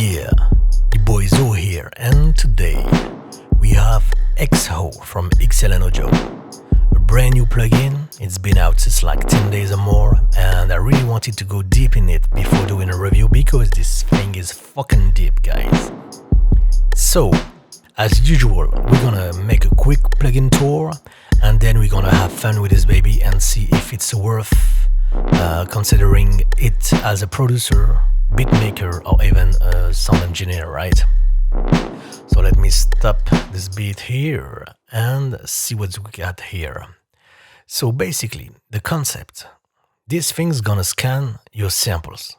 Yeah, the boy Zo here, and today we have XO from XLN Audio, a brand new plugin. It's been out since like 10 days or more, and I really wanted to go deep in it before doing a review because this thing is fucking deep, guys. So, as usual, we're gonna make a quick plugin tour, and then we're gonna have fun with this baby and see if it's worth considering it as a producer, beatmaker, or even a sound engineer, right? So let me stop this beat here and see what we got here. So basically, the concept, this thing's gonna scan your samples.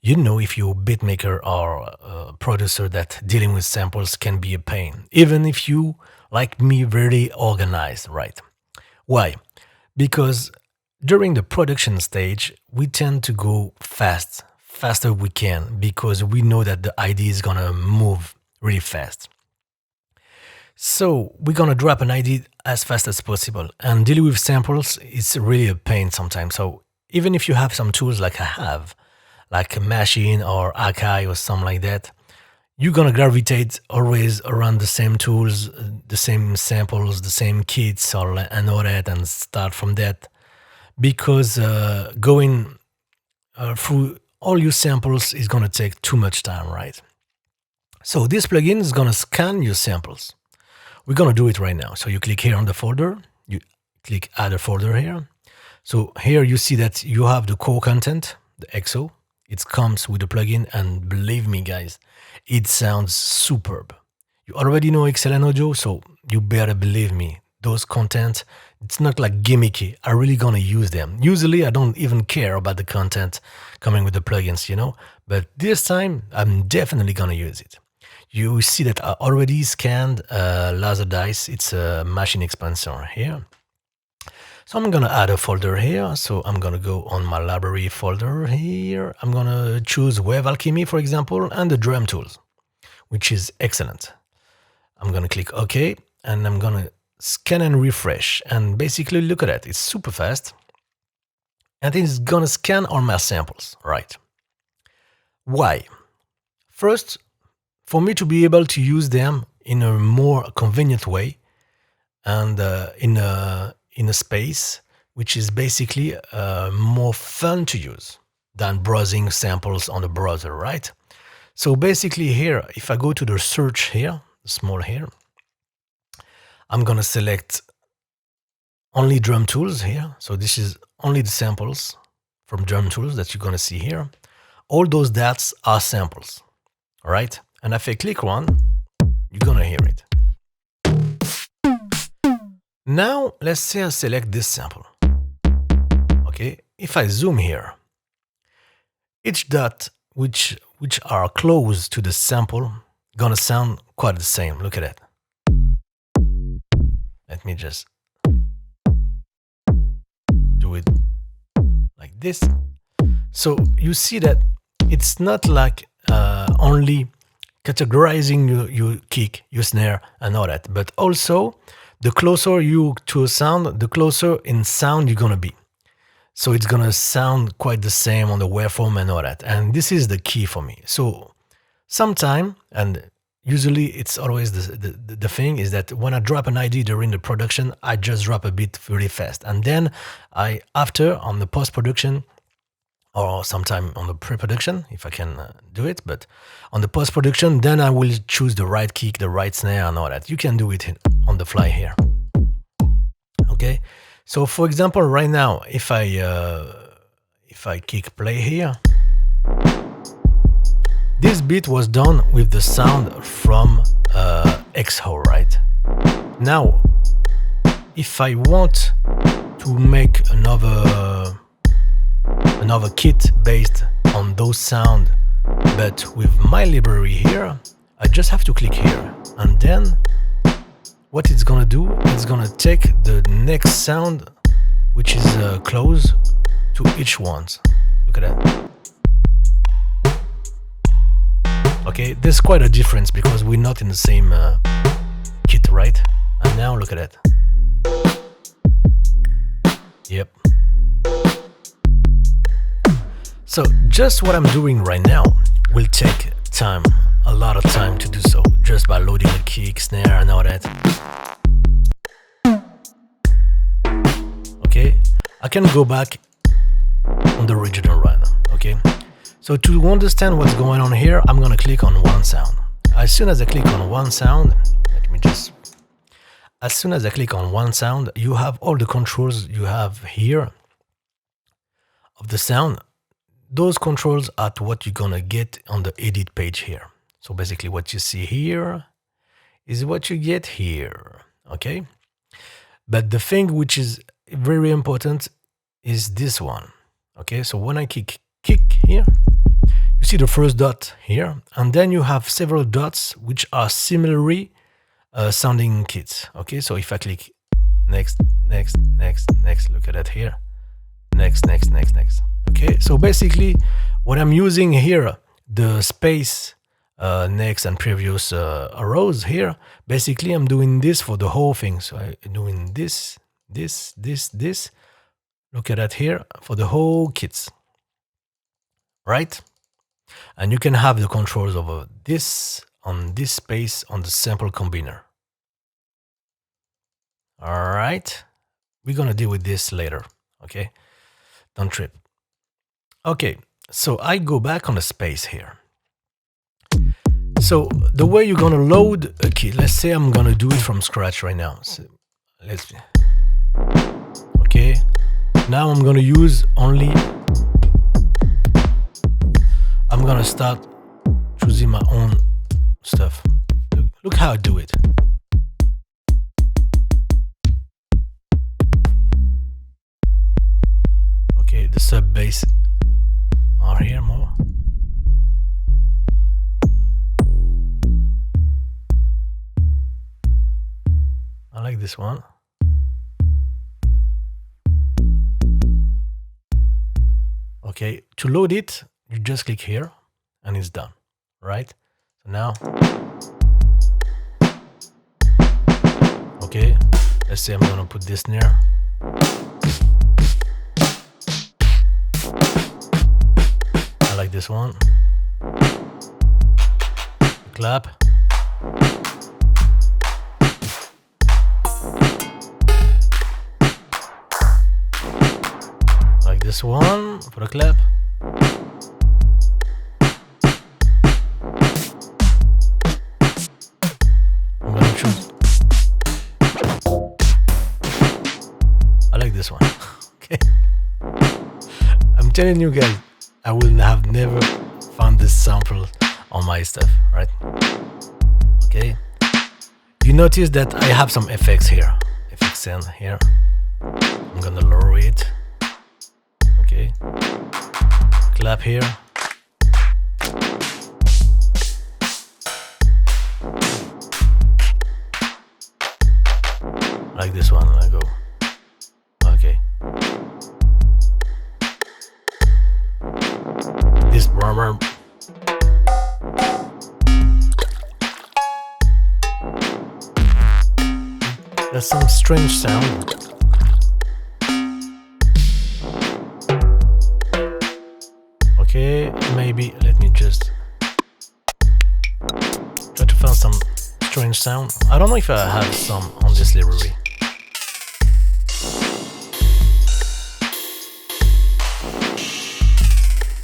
You know, if you're a beatmaker or a producer, that dealing with samples can be a pain, even if you, like me, very organized, right? Why? Because during the production stage, we tend to go faster we can, because we know that the idea is gonna move really fast. So we're gonna drop an idea as fast as possible, and dealing with samples is really a pain sometimes. So even if you have some tools like I have, like a machine or Akai or something like that, you're gonna gravitate always around the same tools, the same samples, the same kits, and all that, and start from that. Because going through all your samples is going to take too much time, right? So this plugin is going to scan your samples. We're going to do it right now. So you click here on the folder, you click add a folder here. So here you see that you have the core content, the XO. It comes with the plugin, and believe me, guys, it sounds superb. You already know XLN Audio, so you better believe me. Those content, it's not like gimmicky. I'm really gonna use them. Usually I don't even care about the content coming with the plugins, you know, but this time I'm definitely gonna use it. You see that I already scanned Laser Dice. It's a machine expansor here. So I'm gonna add a folder here. So I'm gonna go on my library folder here. I'm gonna choose Wave Alchemy, for example, and the drum tools, which is excellent. I'm gonna click OK, and I'm gonna scan and refresh, and basically look at that, it's super fast, and it's gonna scan all my samples, right? Why? First, for me to be able to use them in a more convenient way, and in a space which is basically more fun to use than browsing samples on the browser, right? So basically here, if I go to the search here, small here, I'm gonna select only drum tools here. So this is only the samples from drum tools that you're gonna see here. All those dots are samples, all right? And if I click one, you're gonna hear it. Now, let's say I select this sample. Okay, if I zoom here, each dot which are close to the sample gonna sound quite the same. Look at that. Let me just do it like this. So you see that it's not like only categorizing your kick, your snare, and all that, but also the closer you to a sound, the closer in sound you're gonna be. So it's gonna sound quite the same on the waveform and all that. And this is the key for me. So sometime, and usually it's always the thing is that when I drop an idea during the production, I just drop a beat really fast. And then after on the post-production, or sometime on the pre-production, if I can do it, but on the post-production, then I will choose the right kick, the right snare, and all that. You can do it on the fly here. Okay, so for example, right now, if I kick play here, this beat was done with the sound from XO, right? Now, if I want to make another kit based on those sound, but with my library here, I just have to click here, and then what it's gonna do, it's gonna take the next sound which is close to each one. Look at that. Okay, there's quite a difference because we're not in the same kit, right? And now look at that. Yep. So just what I'm doing right now will take time, a lot of time to do so, just by loading the kick, snare, and all that. Okay, I can go back on the original right now. Okay, so to understand what's going on here, I'm gonna click on one sound. As soon as I click on one sound, as soon as I click on one sound, you have all the controls you have here of the sound. Those controls are what you're gonna get on the edit page here. So basically what you see here is what you get here, okay? But the thing which is very important is this one, okay? So when I kick here, you see the first dot here, and then you have several dots which are similarly sounding kits, okay? So if I click next, look at that here, next. Okay, so basically what I'm using here, the space, next and previous arrows here, basically I'm doing this for the whole thing. So I'm doing this, look at that here, for the whole kits, right? And you can have the controls over this, on this space, on the sample combiner. All right, we're gonna deal with this later, okay? Don't trip. Okay, so I go back on the space here. So the way you're gonna load a kit, let's say I'm gonna do it from scratch right now. So okay, now I'm gonna use only, I'm gonna start choosing my own stuff. Look how I do it. Okay, the sub bass are here more. I like this one. Okay, to load it, you just click here and it's done, right? So now, okay, let's say I'm gonna put this snare. I like this one. Clap. Like this one for the clap. I'm gonna choose. I like this one. Okay. I'm telling you guys, I would have never found this sample on my stuff, right? Okay. You notice that I have some effects here. Effects in here. I'm gonna lower it. Okay. Clap here. Like this one, I go. Okay. This rubber. There's some strange sound. Okay, maybe let me just try to find some strange sound. I don't know if I have some on this library.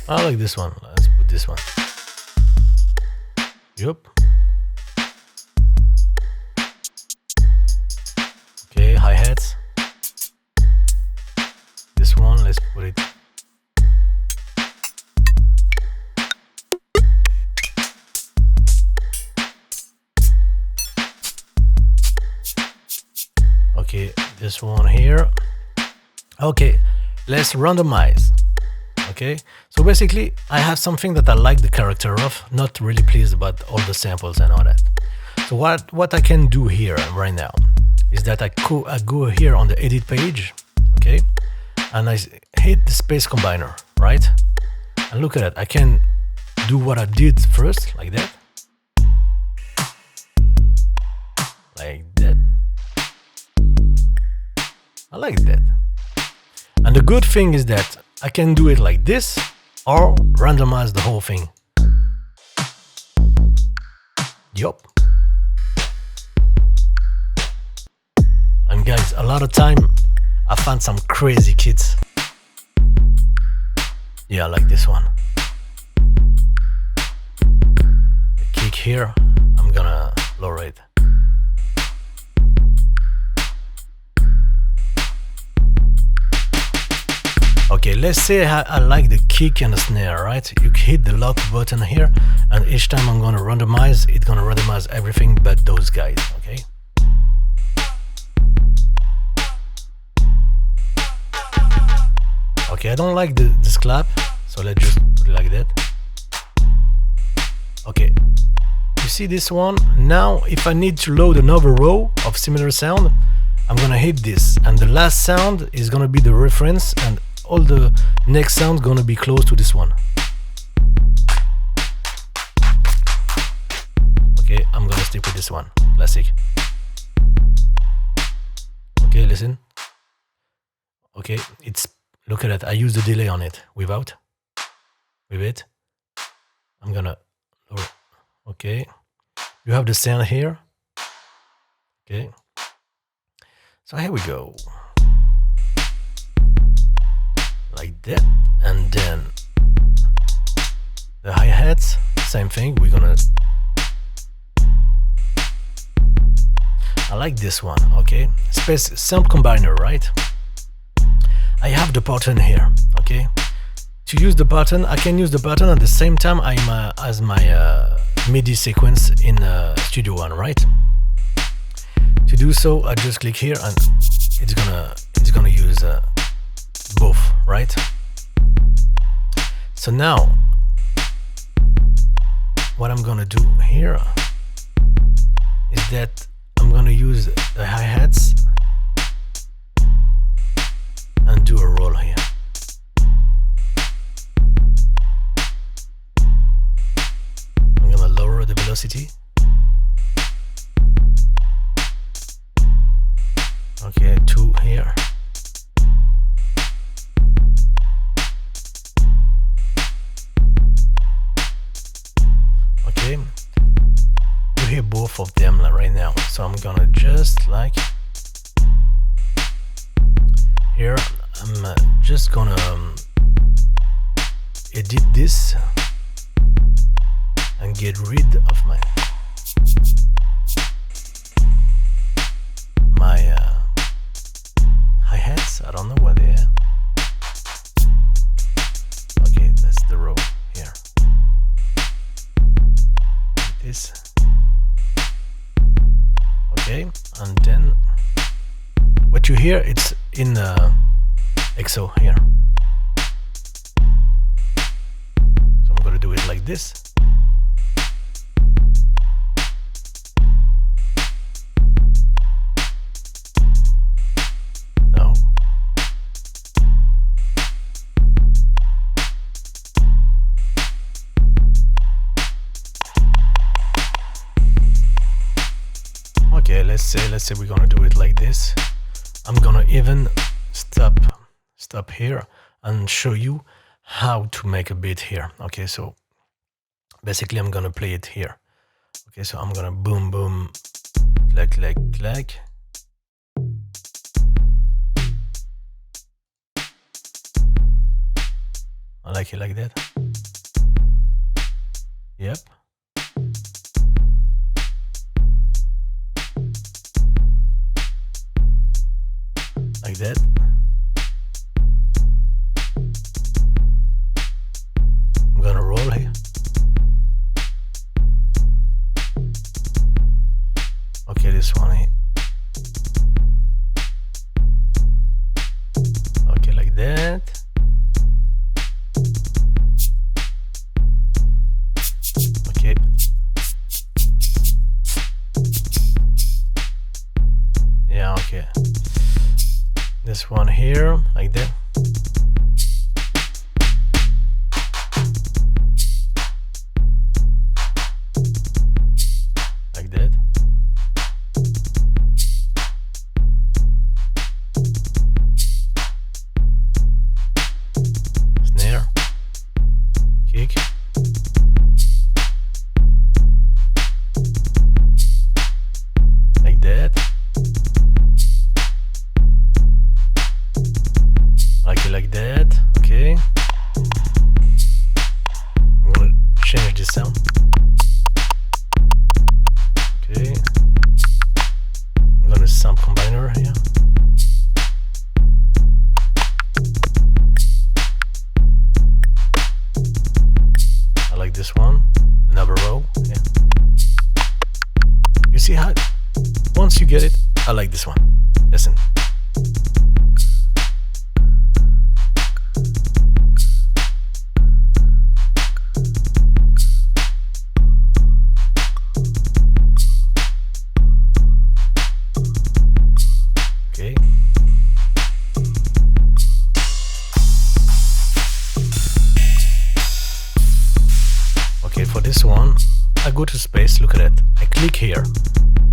I like this one. Let's put this one. Yup. Okay, hi-hats. This one, let's put it. Okay, this one here. Okay, let's randomize. Okay, so basically I have something that I like the character of, not really pleased about all the samples and all that. So what I can do here right now is that I go here on the edit page, okay, and I hit the space combiner, right? And look at it, I can do what I did first, like that. Like that. I like that. And the good thing is that I can do it like this or randomize the whole thing. Yup. And guys, a lot of time I found some crazy kits. Yeah, like this one. The kick here, I'm gonna lower it. Okay, let's say I like the kick and the snare, right? You hit the lock button here, and each time I'm gonna randomize, it's gonna randomize everything but those guys, okay? Okay, I don't like this clap, so let's just put it like that. Okay, you see this one? Now, if I need to load another row of similar sound, I'm gonna hit this, and the last sound is gonna be the reference, and all the next sound gonna be close to this one. Okay, I'm gonna stick with this one, classic. Okay, listen. Okay, it's, look at that, I use the delay on it, with it. I'm gonna lower. Okay, you have the sound here. Okay, so here we go. Like that, and then the hi-hats, same thing. We're gonna, I like this one. Okay, space sample combiner, right? I have the button here. Okay, to use the button, I can use the button at the same time I'm as my MIDI sequence in Studio One, right? To do so, I just click here, and it's gonna use both, right? So now what I'm gonna do here is that I'm gonna use the hi-hats and do a roll here. I'm gonna lower the velocity. Okay, 2 here. You hear both of them right now, so I'm gonna just like here, I'm just gonna edit this and get rid of my hi-hats. I don't know what they are. Okay, that's the row here. This. Okay, and then what you hear, it's in EXO here. So I'm gonna do it like this. No. Okay, let's say we're gonna do it like this. I'm gonna even stop here and show you how to make a beat here. Okay, so basically I'm gonna play it here. Okay, so I'm gonna boom boom clack clack clack. I like it like that. Yep. Like that. I'm gonna roll here. Okay, this one here. Okay, like that. Okay. Yeah, okay. This one here, like that. Like that. Snare. Kick. another row. Yeah. You see how, once you get it, I like this one. Listen. Okay. Okay, for this one, I go to space, look at it. I click here,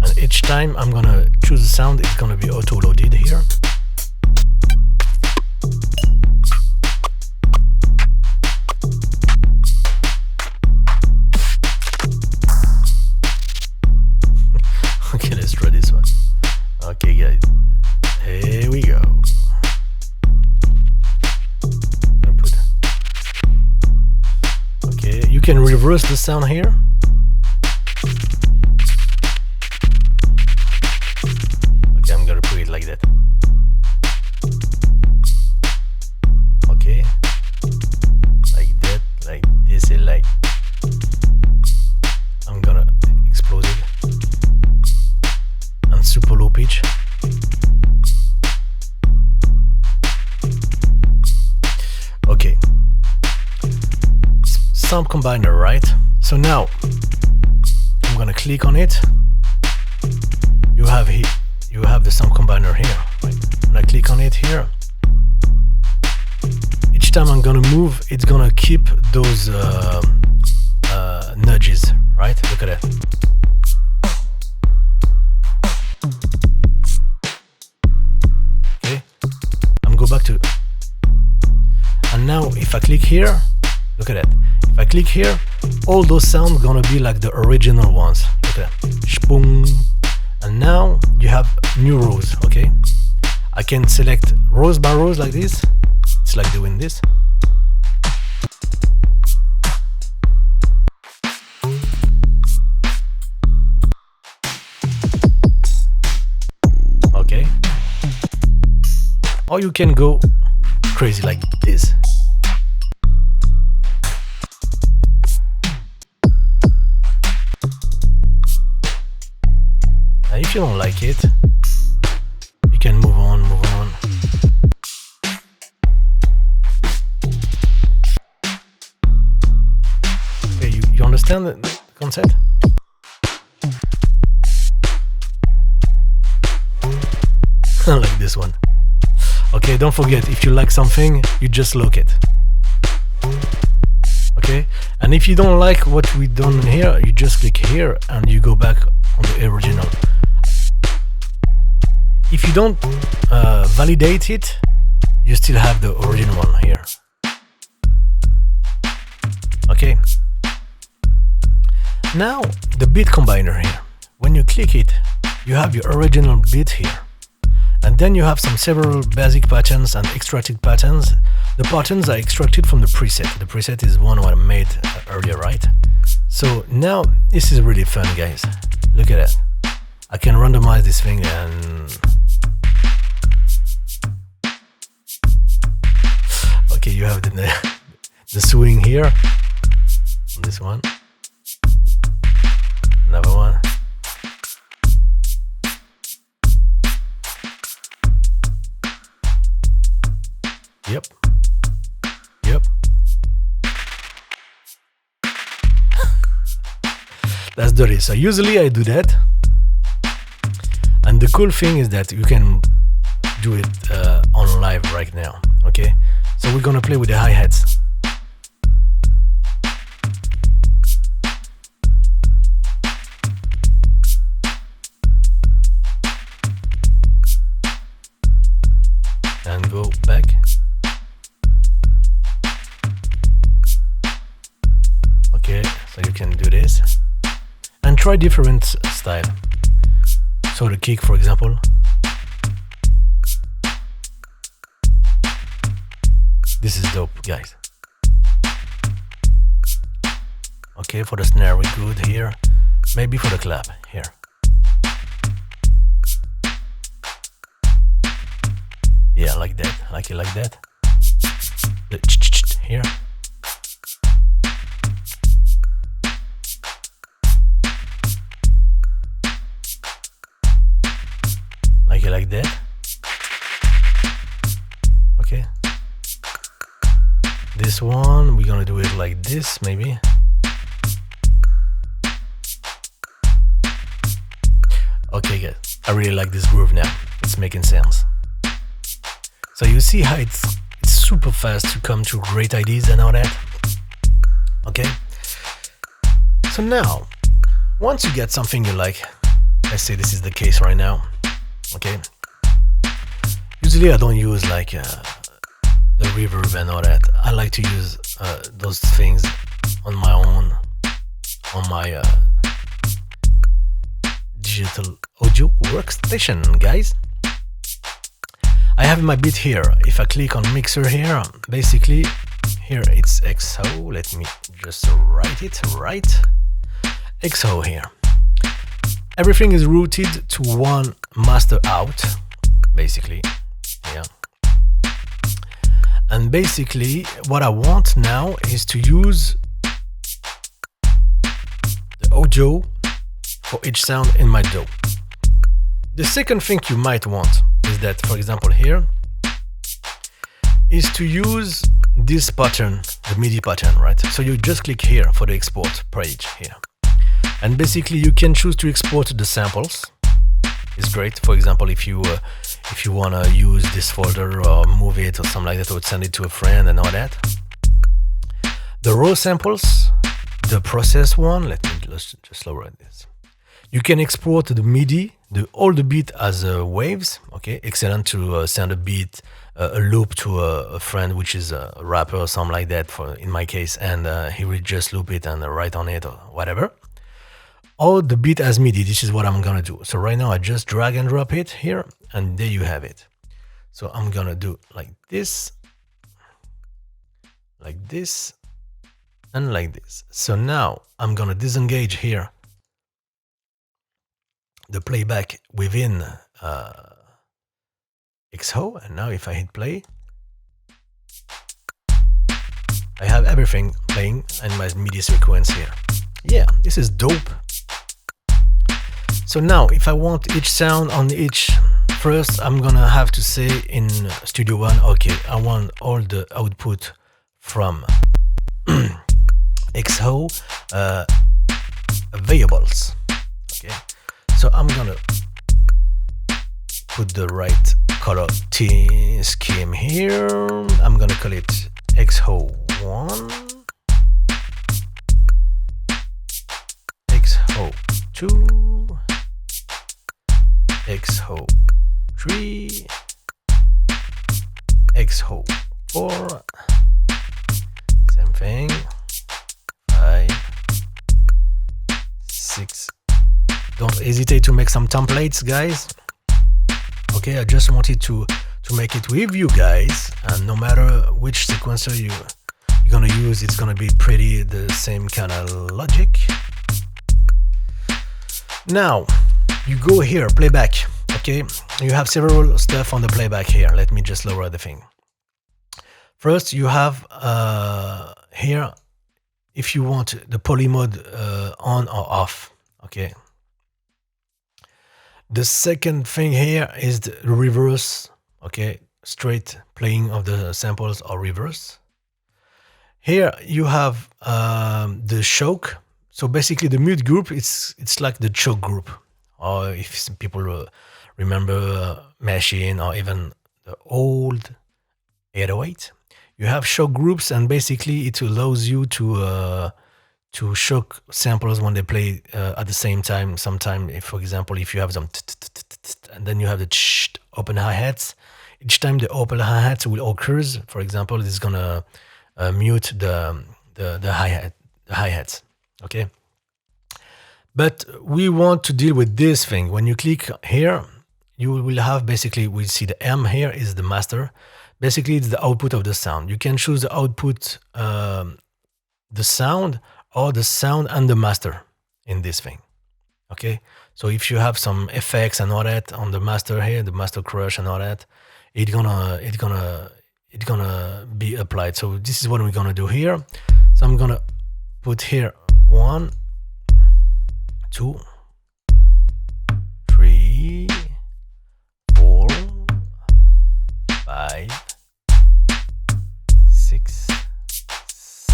and each time I'm gonna choose a sound, it's gonna be auto-loaded here. Okay, let's try this one. Okay, guys, here we go. Okay, you can reverse the sound here. Okay, I'm gonna put it like that. Okay, like that, like this, and like. I'm gonna explode it. And super low pitch. Okay. Sound combiner, right? So now I'm gonna click on it. You have the sound combiner here, right? When I click on it here, each time I'm gonna move, it's gonna keep those nudges, right? Look at that. Okay, I'm go back to, and now if I click here, look at that. If I click here, all those sounds gonna be like the original ones. Look at that. Shpoong. And now you have new rows, okay? I can select rows by rows like this. It's like doing this. Okay. Or you can go crazy like this. If you don't like it, you can move on. Okay, you understand the concept? Like this one. Okay, don't forget, if you like something, you just lock it. Okay, and if you don't like what we done here, you just click here and you go back on the original. If you don't validate it, you still have the original one here. Okay. Now the beat combiner here. When you click it, you have your original beat here, and then you have several basic patterns and extracted patterns. The patterns are extracted from the preset. The preset is one I made earlier, right? So now this is really fun, guys. Look at that. I can randomize this thing and okay, you have the swing here on this one, another one. Yep. That's dirty. So usually I do that. And the cool thing is that you can do it on live right now, okay? So we're gonna play with the hi-hats. And go back. Okay, so you can do this. And try different style. So the kick, for example. This is dope, guys. Okay, for the snare we're good here. Maybe for the clap here. Yeah, like that. Like it like that. The here. like that. Okay. This one, we're gonna do it like this, maybe. Okay, good. I really like this groove now. It's making sense. So you see how it's super fast to come to great ideas and all that. Okay. So now, once you get something you like, let's say this is the case right now. Okay. Usually I don't use like the reverb and all that. I like to use those things on my own, on my digital audio workstation, guys. I have my beat here. If I click on mixer here, basically here it's XO. Let me just write it right. XO here. Everything is routed to one master out, basically. Yeah. And basically what I want now is to use the audio for each sound in my DAW. The second thing you might want is that, for example, here is to use this pattern, the Midi pattern, right? So you just click here for the export page here. And basically you can choose to export the samples. It's great. For example, if you want to use this folder or move it or something like that, or send it to a friend and all that. The raw samples, the process one, let's just lower this. You can export the Midi, all the beat as waves. Okay, excellent to send a beat, a loop to a friend, which is a rapper or something like that, for in my case, and he will just loop it and write on it or whatever. Or the beat as Midi. This is what I'm gonna do. So right now I just drag and drop it here, and there you have it. So I'm gonna do like this, and like this. So now I'm gonna disengage here the playback within XO, and now if I hit play, I have everything playing in my MIDI sequence here. Yeah, this is dope. So now if I want each sound on each, first I'm gonna have to say in Studio One, okay, I want all the output from XO variables. Okay, so I'm gonna put the right color scheme here. I'm gonna call it XO1, XO2, XO3, XO4, same thing, 5, 6. Don't hesitate to make some templates, guys. Okay, I just wanted to make it with you guys, and no matter which sequencer you're gonna use, it's gonna be pretty the same kind of logic. Now you go here, playback. Okay, you have several stuff on the playback here. Let me just lower the thing. First, you have here, if you want the poly mode on or off. Okay. The second thing here is the reverse. Okay, straight playing of the samples or reverse. Here you have the choke. So basically the mute group, it's like the choke group. Or if some people remember Machine or even the old 808, you have choke groups, and basically it allows you to choke samples when they play at the same time. Sometime, if, for example, if you have some and then you have the open hi-hats, each time the open hi-hats will occur, for example, it's gonna mute the hi-hats. Okay, but we want to deal with this thing. When you click here, you will have, basically, we see the M here is the master. Basically, it's the output of the sound. You can choose the output, the sound, or the sound and the master in this thing. Okay, so if you have some effects and all that on the master here, the master crush and all that, it's gonna be applied. So this is what we're gonna do here. So I'm gonna put here 1, 2, 3, 4, 5, 6,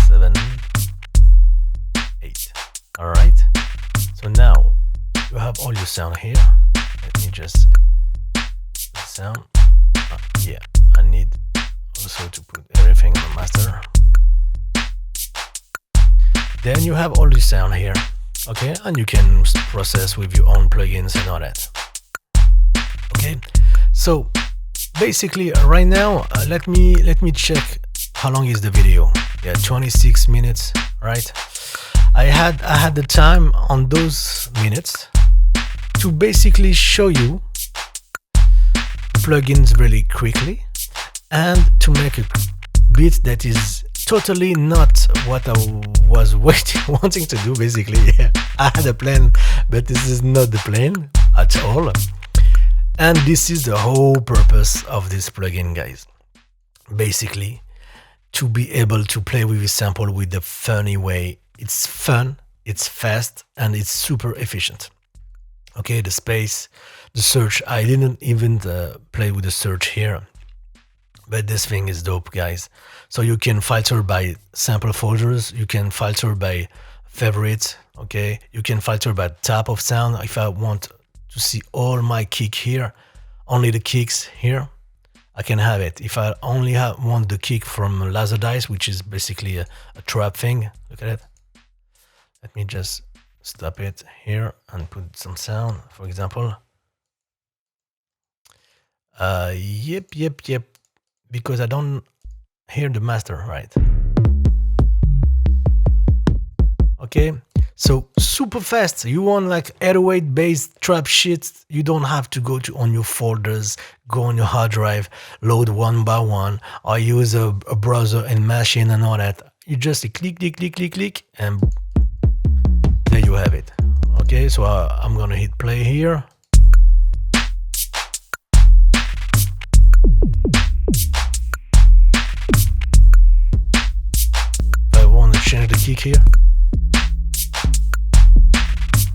7, 8. All right. So now you have all your sound here. Let me just put the sound. Yeah, I need also to put everything on the master. Then you have all the sound here, okay, and you can process with your own plugins and all that. Okay, so basically right now, let me check how long is the video. Yeah, 26 minutes, right? I had the time on those minutes to basically show you plugins really quickly and to make a beat that is totally not what I was wanting to do. Basically, yeah. I had a plan, but this is not the plan at all. And this is the whole purpose of this plugin, guys. Basically, to be able to play with this sample with the funny way. It's fun, it's fast, and it's super efficient. Okay, the space, the search. I didn't even play with the search here. But this thing is dope, guys. So you can filter by sample folders. You can filter by favorites. Okay. You can filter by type of sound. If I want to see all my kick here, only the kicks here, I can have it. If I only want the kick from Laser Dice, which is basically a trap thing. Look at it. Let me just stop it here and put some sound, for example. Yep. Because I don't hear the master, right? Okay, so super fast. You want like 808 based trap shit, you don't have to go on your folders, go on your hard drive, load one by one, or use a browser and machine and all that. You just click, and there you have it. Okay, so I'm gonna hit play here. Change the kick here.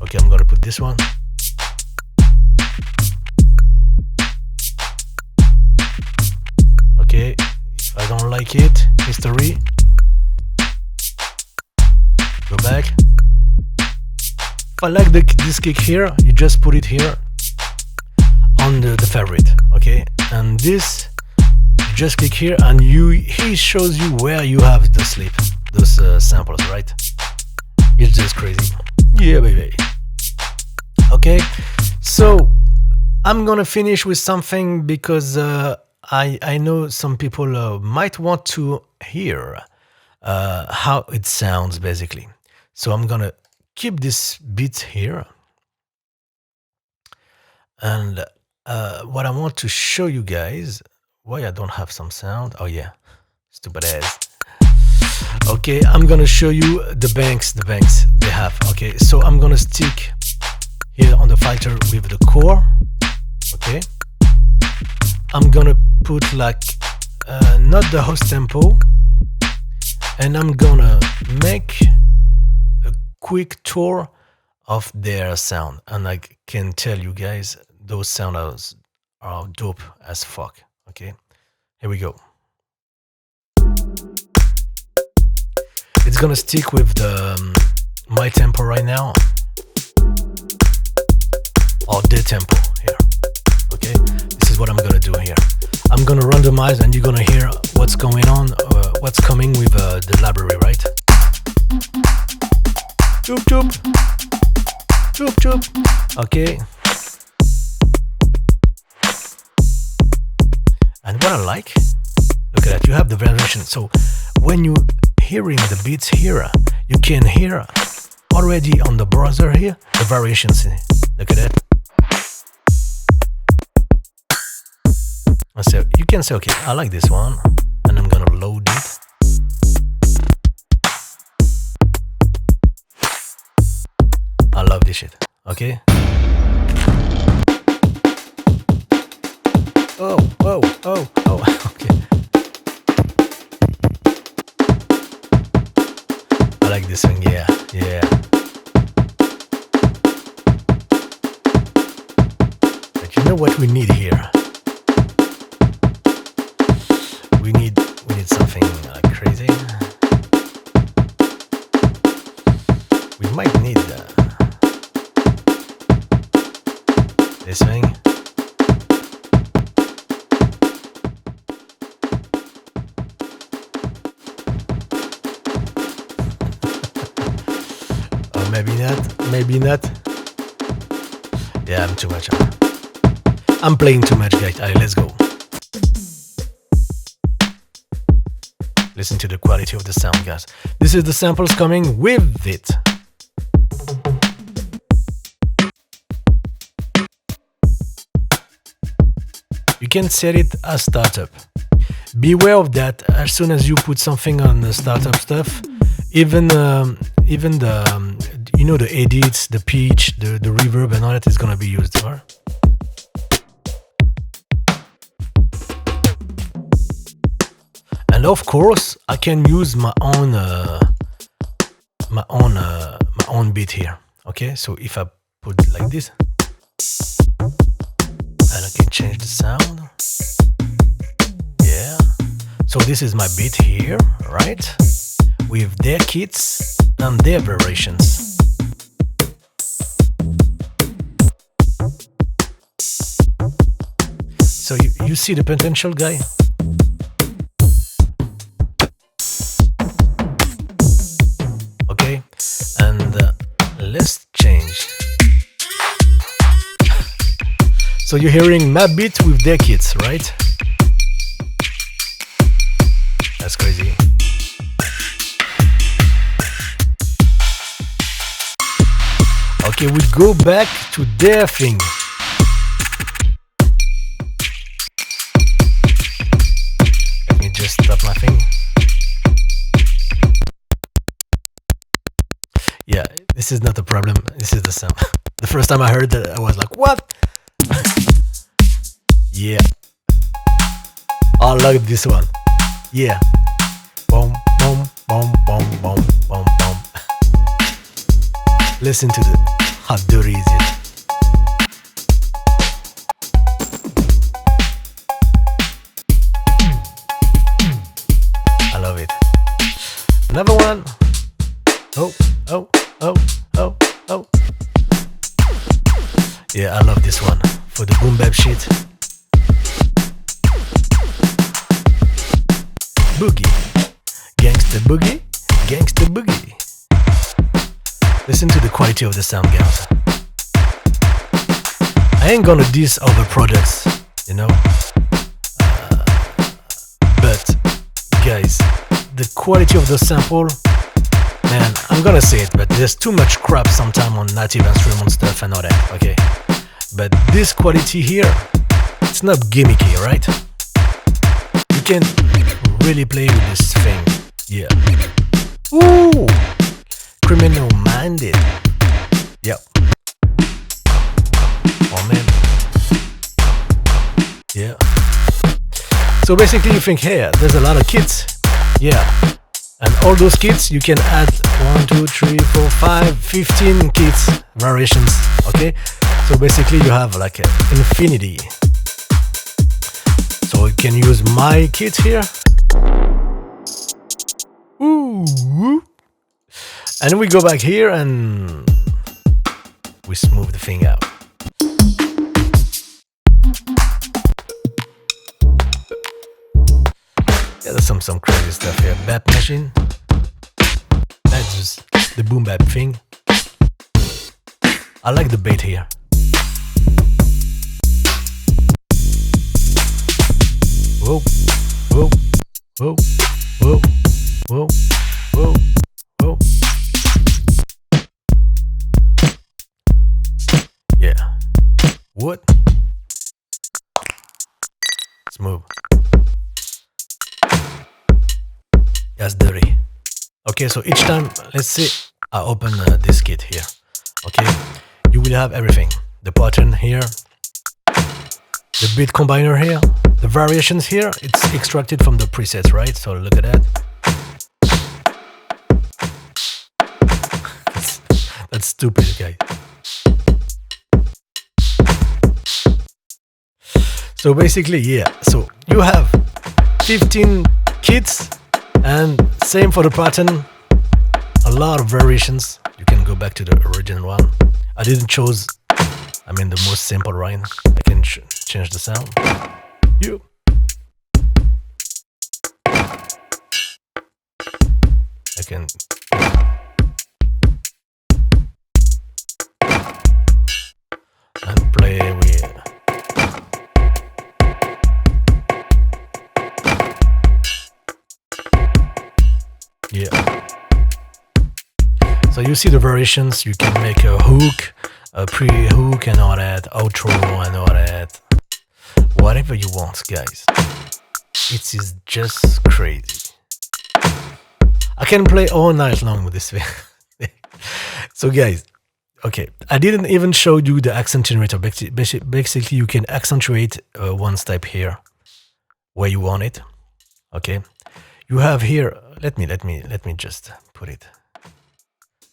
Okay, I'm gonna put this one. Okay, if I don't like it, history. Go back. If I like this kick here, you just put it here on the favorite. Okay, and this, you just click here, and he shows you where you have the sleep. Those samples, right? It's just crazy. Yeah, baby. Okay, so I'm gonna finish with something because I know some people might want to hear how it sounds, basically. So I'm gonna keep this beat here, and what I want to show you guys, why I don't have some sound. Oh yeah, stupid ass. Okay, I'm gonna show you the banks they have. Okay, so I'm gonna stick here on the filter with the core. Okay, I'm gonna put like not the host tempo, and I'm gonna make a quick tour of their sound, and I can tell you guys those sounds are dope as fuck. Okay, here we go. It's gonna stick with the my tempo right now, or the tempo here. Okay, this is what I'm gonna do here. I'm gonna randomize, and you're gonna hear what's going on, what's coming with the library, right? Choop choop, choop choop. Okay. And what I like, look at that. You have the variation. So when you hearing the beats here, you can hear already on the browser here the variations. Look at that. So you can say, okay, I like this one, and I'm gonna load it. I love this shit. Okay. Oh. Okay. I like this one, yeah. But you know what we need here? this thing. Or maybe not, maybe not. Yeah, I'm too much. I'm playing too much, guys. Alright, let's go. Listen to the quality of the sound, guys. This is the samples coming with it. You can set it as startup. Beware of that. As soon as you put something on the startup stuff, even the you know, the edits, the pitch, the reverb, and all that is gonna be used. Right? And of course, I can use my own beat here. Okay, so if I put it like this, and I can change the sound. Yeah. So this is my beat here, right? With their kits and their variations. So you see the potential, guy? Okay, and let's change. So you're hearing my beat with their kits, right? That's crazy. Okay, we go back to their thing. Let me just stop my thing. Yeah, this is not a problem. This is the sound. The first time I heard that, I was like, what? Yeah. I like this one. Yeah. Boom, boom, boom, boom, boom, boom, boom. Listen to how dirty is it. I love it. Another one. Oh, oh, oh, oh, oh. Yeah, I love this one for the boom bap shit. Boogie, gangsta boogie, gangsta boogie. Listen to the quality of the sound, guys. I ain't gonna diss other products, you know. But guys, the quality of the sample, man, I'm gonna say it, but there's too much crap sometimes on native instrument stuff and all that, okay? But this quality here, it's not gimmicky, right? You can really play with this thing, yeah. Ooh, criminal minded, yep. Oh man, yeah. So basically you think, hey, there's a lot of kits, yeah. And all those kits, you can add 1, 2, 3, 4, 5, 15 kits, variations, okay? So basically you have like an infinity. So you can use my kit here. Ooh. And we go back here and we smooth the thing out. Yeah, there's some crazy stuff here. Bap machine. That's just the boom bap thing. I like the beat here. Whoa, whoa, whoa, whoa, whoa, whoa, whoa. Yeah. What? Smooth. That's dirty. Okay, so each time, let's say I open this kit here. Okay, you will have everything. The pattern here, the beat combiner here, the variations here. It's extracted from the presets, right? So look at that. That's stupid, guy. So basically, yeah. So you have 15 kits. And same for the pattern, a lot of variations. You can go back to the original one. I didn't choose I mean the most simple, right? I can change the sound. You. I can. And play with. Yeah. So you see the variations. You can make a hook, a pre-hook and all that, outro and all that. Whatever you want, guys. It is just crazy. I can play all night long with this thing. So guys, okay, I didn't even show you the accent generator. Basically, you can accentuate one step here where you want it. Okay, you have here. Let me just put it.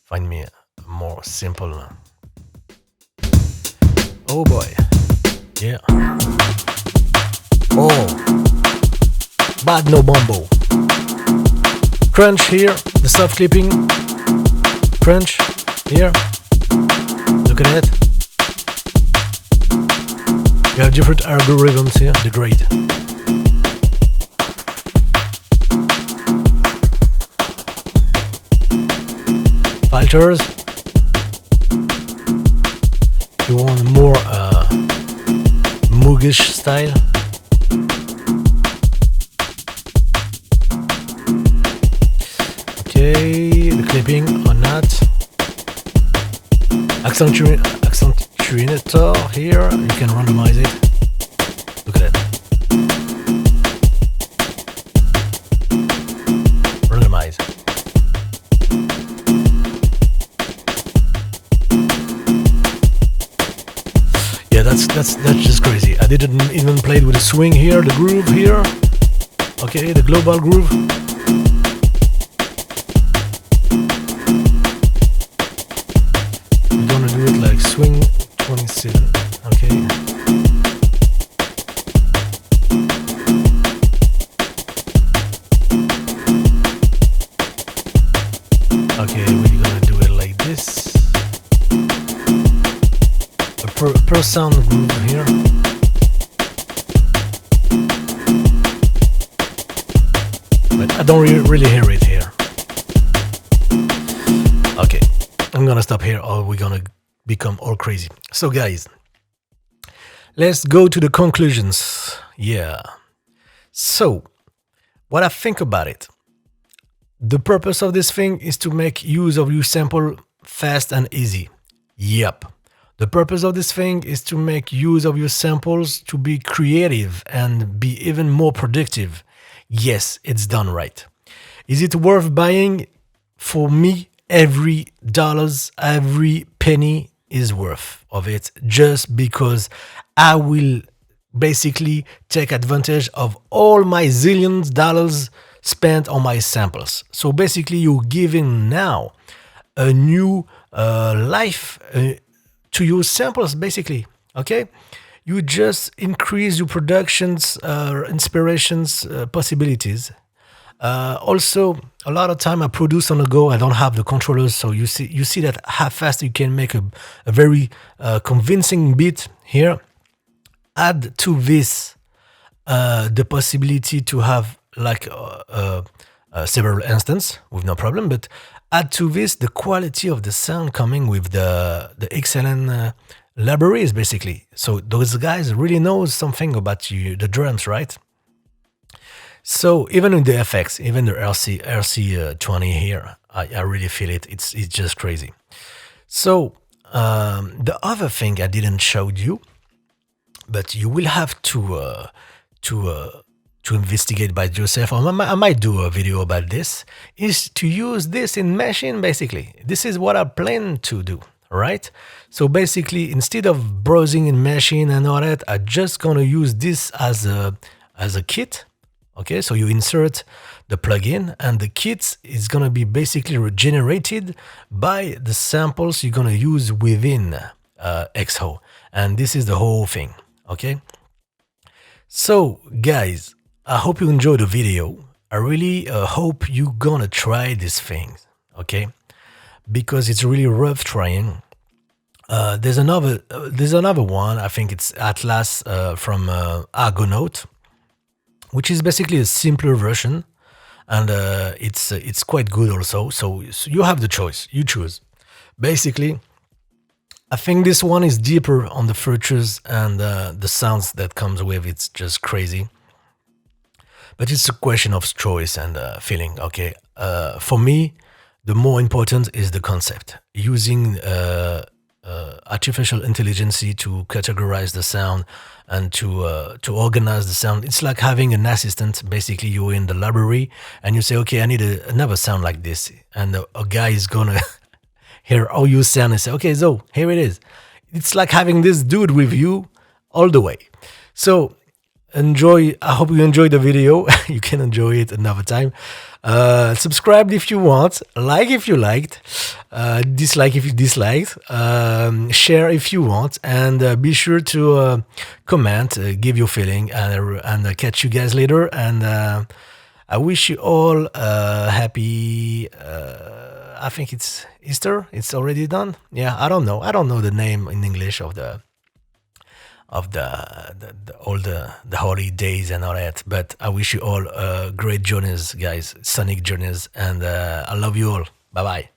Find me a more simple. Oh boy, yeah. Oh, bad no bombo. Crunch here, the soft clipping. Crunch here. Look at that. You have different algorithms here. The grade. Filters. You want more Moogish style. Okay, the clipping or not. Accentuator here, you can randomize it. Look at that. Randomize. Yeah, that's just crazy. I didn't even play with the swing here, the groove here. Okay, the global groove. Do it like swing 27, okay. Okay, we're gonna do it like this. Per sound groove here. But I don't really hear it here. Okay, I'm gonna stop here or we're gonna become all crazy. So guys, let's go to the conclusions. Yeah. So, what I think about it. The purpose of this thing is to make use of your sample fast and easy. Yep. The purpose of this thing is to make use of your samples to be creative and be even more productive. Yes, it's done right. Is it worth buying? For me, every dollars, every penny is worth of it, just because I will basically take advantage of all my zillions dollars spent on my samples. So basically you're giving now a new life to your samples, basically. Okay, you just increase your productions, inspirations, possibilities. Also, a lot of time I produce on the go. I don't have the controllers, so you see that how fast you can make a very convincing beat here. Add to this the possibility to have like several instances with no problem, but add to this the quality of the sound coming with the excellent libraries, basically. So those guys really know something about the drums, right? So even in the effects, even the RC20 here, I really feel it. It's just crazy. So the other thing I didn't show you, but you will have to investigate by yourself. I might do a video about this. Is to use this in machine. Basically, this is what I plan to do. Right? So basically, instead of browsing in machine and all that, I'm just gonna use this as a kit. Okay, so you insert the plugin and the kit is going to be basically regenerated by the samples you're going to use within XO. And this is the whole thing. Okay, so guys, I hope you enjoyed the video. I really hope you're going to try these things. Okay, because it's really rough trying. There's another one. I think it's Atlas from Argonaut, which is basically a simpler version, and it's quite good also. So you have the choice. You choose. Basically, I think this one is deeper on the features and the sounds that comes with. It's just crazy. But it's a question of choice and feeling. Okay, for me, the more important is the concept. Using artificial intelligence to categorize the sound and to organize the sound. It's like having an assistant. Basically, you're in the library and you say, "Okay, I need another sound like this," and a guy is gonna hear how you sound and say, "Okay, so here it is." It's like having this dude with you all the way. So enjoy. I hope you enjoyed the video. You can enjoy it another time. Subscribe if you want, like if you liked, dislike if you disliked, share if you want, and be sure to comment, give your feeling, and catch you guys later. And I wish you all happy. I think it's Easter. It's already done. Yeah, I don't know. I don't know the name in English of all the holy days and all that. But I wish you all great journeys, guys, sonic journeys, and I love you all. Bye bye.